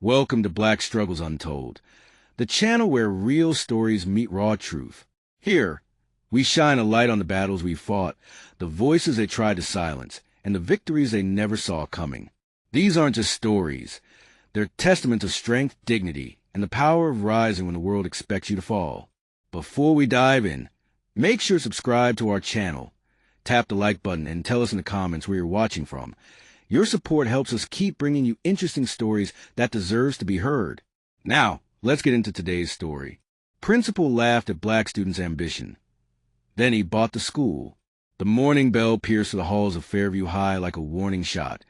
Welcome to Black Struggles Untold, the channel where real stories meet raw truth. Here, we shine a light on the battles we fought, the voices they tried to silence, and the victories they never saw coming. These aren't just stories. They're testaments of strength, dignity, and the power of rising when the world expects you to fall. Before we dive in, make sure to subscribe to our channel. Tap the like button and tell us in the comments where you're watching from. Your support helps us keep bringing you interesting stories that deserves to be heard. Now, let's get into today's story. Principal laughed at black students' ambition. Then he bought the school. The morning bell pierced the halls of Fairview High like a warning shot,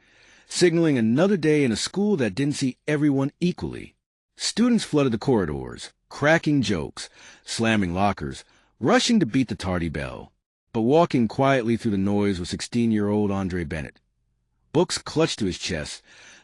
signaling another day in a school that didn't see everyone equally. Students flooded the corridors, cracking jokes, slamming lockers, rushing to beat the tardy bell. But walking quietly through the noise was 16-year-old Andre Bennett. Books clutched to his chest,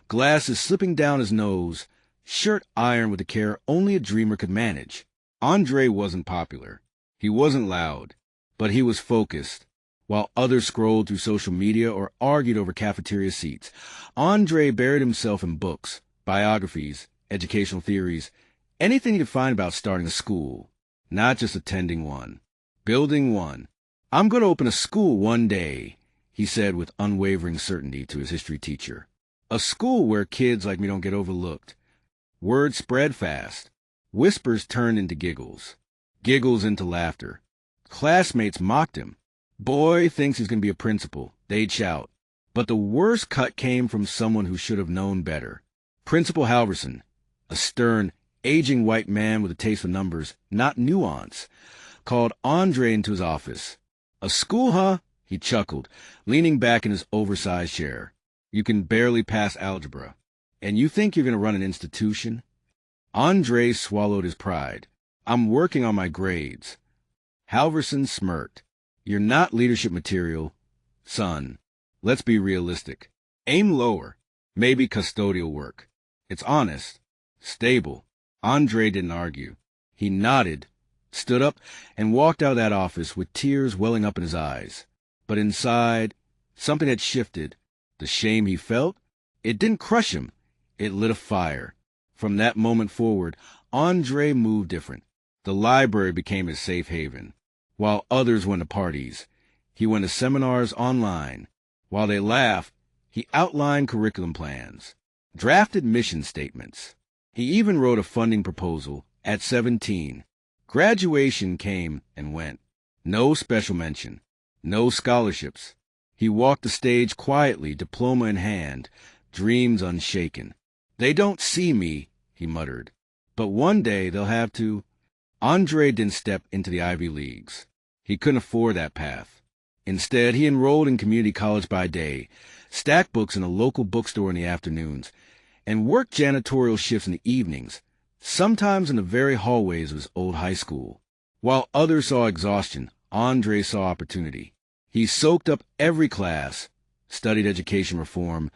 glasses slipping down his nose, shirt ironed with the care only a dreamer could manage. Andre wasn't popular. He wasn't loud, but he was focused. While others scrolled through social media or argued over cafeteria seats, Andre buried himself in books, biographies, educational theories, anything he could find about starting a school, not just attending one, building one. "I'm going to open a school one day," he said with unwavering certainty to his history teacher. "A school where kids like me don't get overlooked." Word spread fast. Whispers turned into giggles. Giggles into laughter. Classmates mocked him. "Boy thinks he's going to be a principal," they'd shout. But the worst cut came from someone who should have known better. Principal Halverson, a stern, aging white man with a taste for numbers, not nuance, called Andre into his office. "A school, huh?" He chuckled, leaning back in his oversized chair. "You can barely pass algebra. And you think you're going to run an institution?" Andre swallowed his pride. "I'm working on my grades." Halverson smirked. "You're not leadership material. Son, let's be realistic. Aim lower. Maybe custodial work. It's honest. Stable." Andre didn't argue. He nodded, stood up, and walked out of that office with tears welling up in his eyes. But inside, something had shifted. The shame he felt, it didn't crush him. It lit a fire. From that moment forward, Andre moved different. The library became his safe haven. While others went to parties, he went to seminars online. While they laughed, he outlined curriculum plans, drafted mission statements. He even wrote a funding proposal at 17. Graduation came and went. No special mention. No scholarships. He walked the stage quietly, diploma in hand, dreams unshaken. "They don't see me," he muttered. "But one day they'll have to." Andre didn't step into the Ivy Leagues. He couldn't afford that path. Instead, he enrolled in community college by day, stacked books in a local bookstore in the afternoons, and worked janitorial shifts in the evenings, sometimes in the very hallways of his old high school. While others saw exhaustion, Andre saw opportunity. He soaked up every class, studied education reform,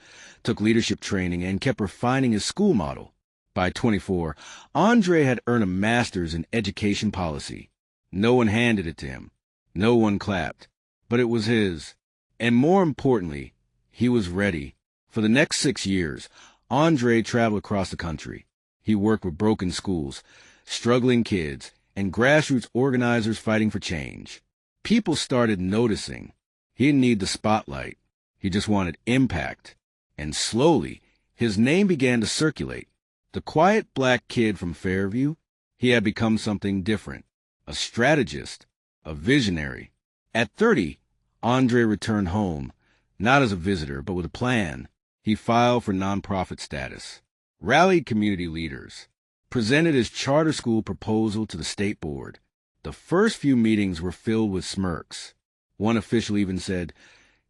took leadership training, and kept refining his school model. By 24, Andre had earned a master's in education policy. No one handed it to him. No one clapped. But it was his. And more importantly, he was ready. For the next 6 years, Andre traveled across the country. He worked with broken schools, struggling kids, and grassroots organizers fighting for change. People started noticing. He didn't need the spotlight. He just wanted impact. And slowly, his name began to circulate. The quiet black kid from Fairview, he had become something different. A strategist, a visionary. At 30, Andre returned home, not as a visitor, but with a plan. He filed for nonprofit status, rallied community leaders, presented his charter school proposal to the state board. The first few meetings were filled with smirks. One official even said,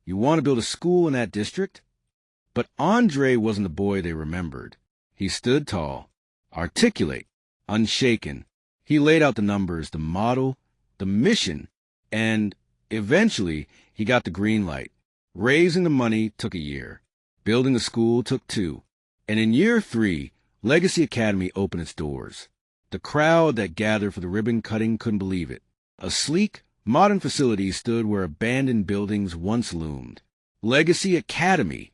"You want to build a school in that district?" But Andre wasn't the boy they remembered. He stood tall, articulate, unshaken. He laid out the numbers, the model, the mission, and eventually he got the green light. Raising the money took a year. Building a school took 2. And in year 3, Legacy Academy opened its doors. The crowd that gathered for the ribbon cutting couldn't believe it. A sleek, modern facility stood where abandoned buildings once loomed. Legacy Academy.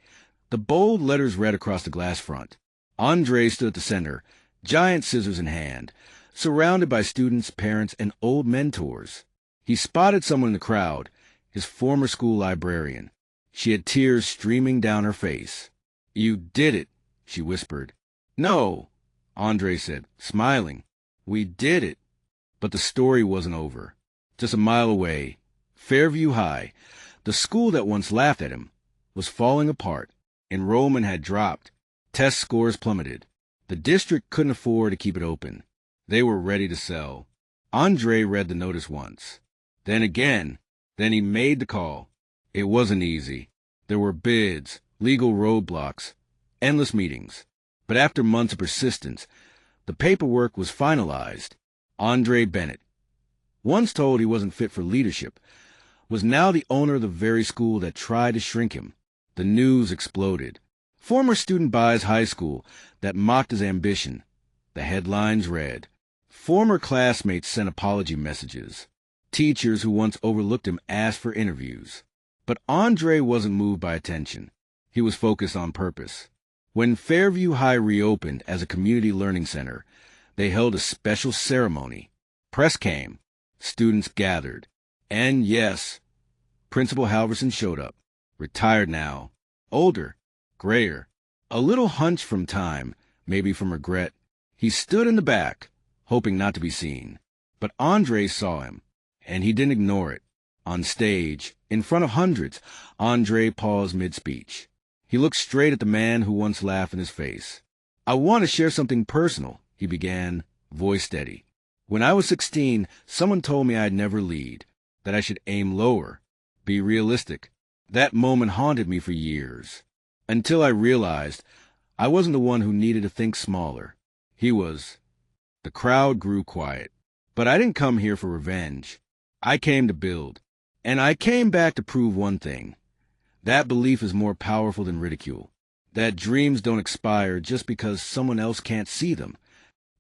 The bold letters read across the glass front. Andre stood at the center, giant scissors in hand, surrounded by students, parents, and old mentors. He spotted someone in the crowd, his former school librarian. She had tears streaming down her face. "You did it," she whispered. "No," Andre said, smiling. "We did it." But the story wasn't over. Just a mile away, Fairview High, the school that once laughed at him, was falling apart. Enrollment had dropped. Test scores plummeted. The district couldn't afford to keep it open. They were ready to sell. Andre read the notice once. Then again. Then he made the call. It wasn't easy. There were bids, legal roadblocks, endless meetings. But after months of persistence, the paperwork was finalized. Andre Bennett, once told he wasn't fit for leadership, was now the owner of the very school that tried to shrink him. The news exploded. Former student buys high school that mocked his ambition. The headlines read, former classmates sent apology messages. Teachers who once overlooked him asked for interviews. But Andre wasn't moved by attention. He was focused on purpose. When Fairview High reopened as a community learning center, they held a special ceremony. Press came. Students gathered. And yes, Principal Halverson showed up. Retired now. Older. Grayer. A little hunched from time, maybe from regret. He stood in the back, hoping not to be seen. But Andre saw him, and he didn't ignore it. On stage, in front of hundreds, Andre paused mid-speech. He looked straight at the man who once laughed in his face. "I want to share something personal," he began, voice steady. "When I was 16, someone told me I'd never lead, that I should aim lower, be realistic. That moment haunted me for years, until I realized I wasn't the one who needed to think smaller. He was." The crowd grew quiet. But I didn't come here for revenge. I came to build. And I came back to prove one thing. That belief is more powerful than ridicule. That dreams don't expire just because someone else can't see them.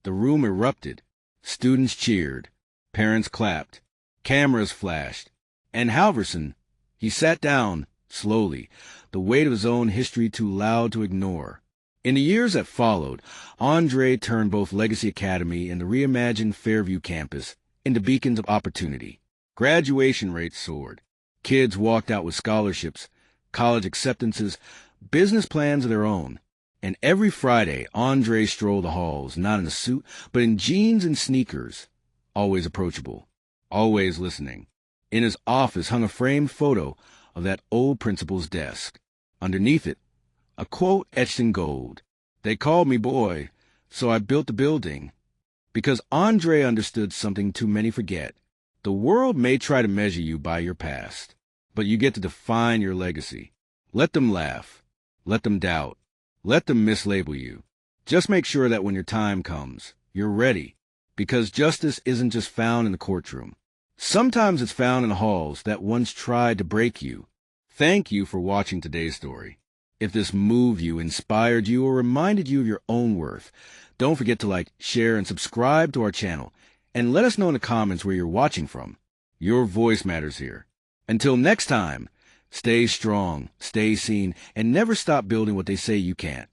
The room erupted. Students cheered. Parents clapped. Cameras flashed. And Halverson, he sat down, slowly, the weight of his own history too loud to ignore. In the years that followed, Andre turned both Legacy Academy and the reimagined Fairview campus into beacons of opportunity. Graduation rates soared. Kids walked out with scholarships, college acceptances, business plans of their own. And every Friday, Andre strolled the halls, not in a suit, but in jeans and sneakers. Always approachable. Always listening. In his office hung a framed photo of that old principal's desk. Underneath it, a quote etched in gold. "They called me boy, so I built the building." Because Andre understood something too many forget. The world may try to measure you by your past, but you get to define your legacy. Let them laugh. Let them doubt. Let them mislabel you. Just make sure that when your time comes, you're ready. Because justice isn't just found in the courtroom. Sometimes it's found in the halls that once tried to break you. Thank you for watching today's story. If this moved you, inspired you, or reminded you of your own worth, don't forget to like, share, and subscribe to our channel. And let us know in the comments where you're watching from. Your voice matters here. Until next time, stay strong, stay seen, and never stop building what they say you can't.